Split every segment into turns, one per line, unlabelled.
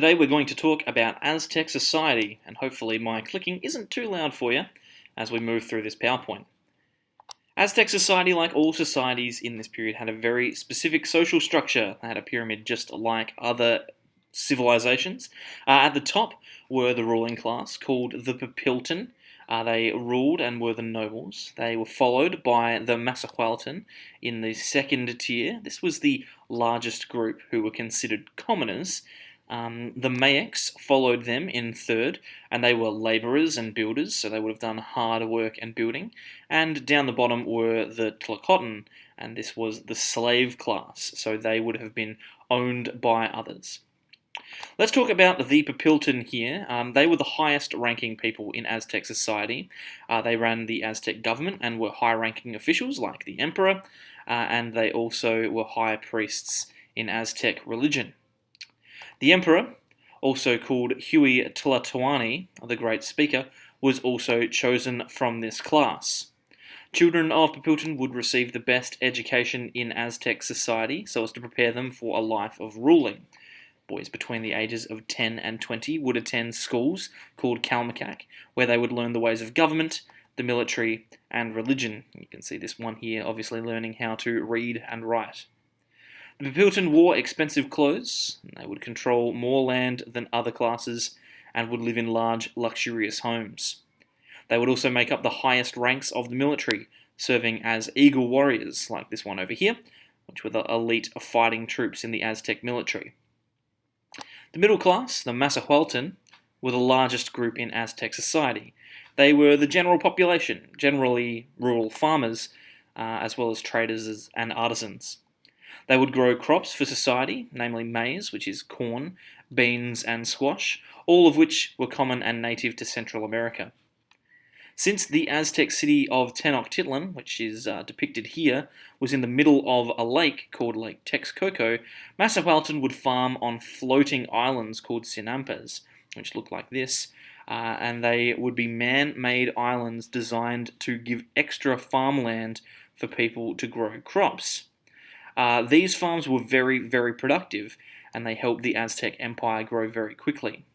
Today we're going to talk about Aztec Society, and hopefully my clicking isn't too loud for you as we move through this PowerPoint. Aztec Society, like all societies in this period, had a very specific social structure. They had a pyramid just like other civilizations. At the top were the ruling class, called the Papilton. They ruled and were the nobles. They were followed by the Massahualton in the second tier. This was the largest group who were considered commoners. The Mayaks followed them in third, and they were labourers and builders, so they would have done hard work and building. And down the bottom were the Tlacotin, and this was the slave class, so they would have been owned by others. Let's talk about the Papilton here. They were the highest ranking people in Aztec society. They ran the Aztec government and were high-ranking officials like the emperor, and they also were high priests in Aztec religion. The emperor, also called Huey Tlatoani, the great speaker, was also chosen from this class. Children of Papilton would receive the best education in Aztec society so as to prepare them for a life of ruling. Boys between the ages of 10 and 20 would attend schools called Kalmakak, where they would learn the ways of government, the military, and religion. You can see this one here, obviously learning how to read and write. The Papilton wore expensive clothes, and they would control more land than other classes, and would live in large, luxurious homes. They would also make up the highest ranks of the military, serving as eagle warriors, like this one over here, which were the elite fighting troops in the Aztec military. The middle class, the Massahualton, were the largest group in Aztec society. They were the general population, generally rural farmers, as well as traders and artisans. They would grow crops for society, namely maize, which is corn, beans, and squash, all of which were common and native to Central America. Since the Aztec city of Tenochtitlan, which is depicted here, was in the middle of a lake called Lake Texcoco, Massahualton would farm on floating islands called sinampas, which look like this, and they would be man-made islands designed to give extra farmland for people to grow crops. These farms were very, very productive, and they helped the Aztec Empire grow very quickly.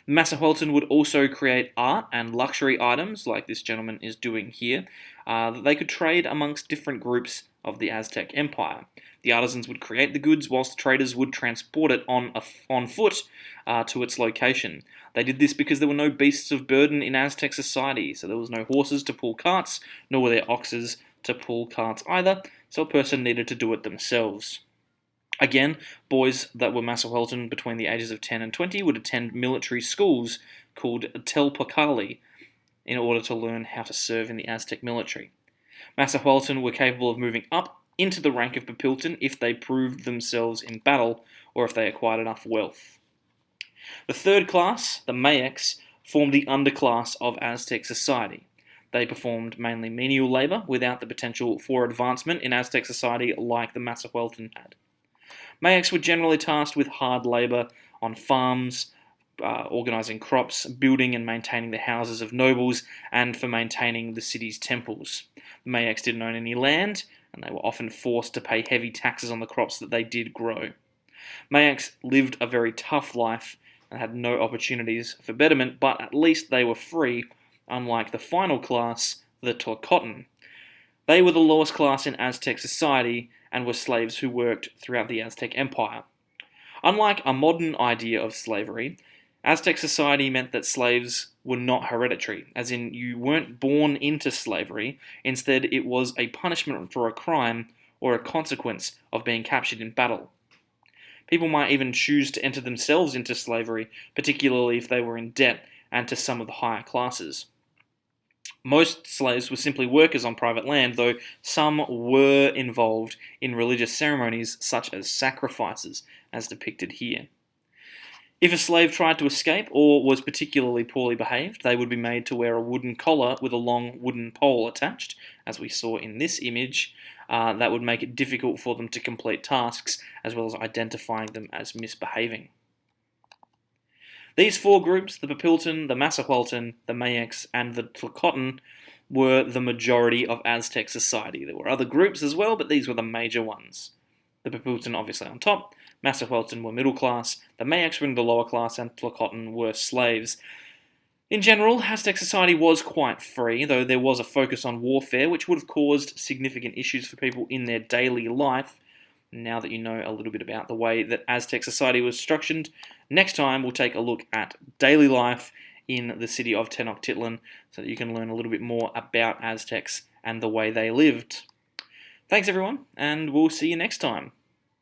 Massahualton would also create art and luxury items, like this gentleman is doing here, that they could trade amongst different groups of the Aztec Empire. The artisans would create the goods, whilst the traders would transport it on foot to its location. They did this because there were no beasts of burden in Aztec society, so there was no horses to pull carts, nor were there oxes to pull carts either, so a person needed to do it themselves. Again, boys that were Massahualton between the ages of 10 and 20 would attend military schools called Telpocali in order to learn how to serve in the Aztec military. Massahualton were capable of moving up into the rank of Papilton if they proved themselves in battle or if they acquired enough wealth. The third class, the Mayaks, formed the underclass of Aztec society. They performed mainly menial labour without the potential for advancement in Aztec society like the Massahualton had. Mayaks were generally tasked with hard labour on farms, organising crops, building and maintaining the houses of nobles, and for maintaining the city's temples. The Mayaks didn't own any land, and they were often forced to pay heavy taxes on the crops that they did grow. Mayaks lived a very tough life and had no opportunities for betterment, but at least they were free, unlike the final class, the Tlacotin. They were the lowest class in Aztec society and were slaves who worked throughout the Aztec Empire. Unlike a modern idea of slavery, Aztec society meant that slaves were not hereditary, as in you weren't born into slavery, instead it was a punishment for a crime or a consequence of being captured in battle. People might even choose to enter themselves into slavery, particularly if they were in debt and to some of the higher classes. Most slaves were simply workers on private land, though some were involved in religious ceremonies such as sacrifices, as depicted here. If a slave tried to escape or was particularly poorly behaved, they would be made to wear a wooden collar with a long wooden pole attached, as we saw in this image. That would make it difficult for them to complete tasks, as well as identifying them as misbehaving. These four groups, the Papilton, the Massahualton, the Mayaks, and the Tlacotin, were the majority of Aztec society. There were other groups as well, but these were the major ones. The Papilton obviously on top, Masahualtén were middle class, the Mayaks were in the lower class, and Tlacotin were slaves. In general, Aztec society was quite free, though there was a focus on warfare, which would have caused significant issues for people in their daily life. Now that you know a little bit about the way that Aztec society was structured, next time we'll take a look at daily life in the city of Tenochtitlan so that you can learn a little bit more about Aztecs and the way they lived. Thanks everyone, and we'll see you next time.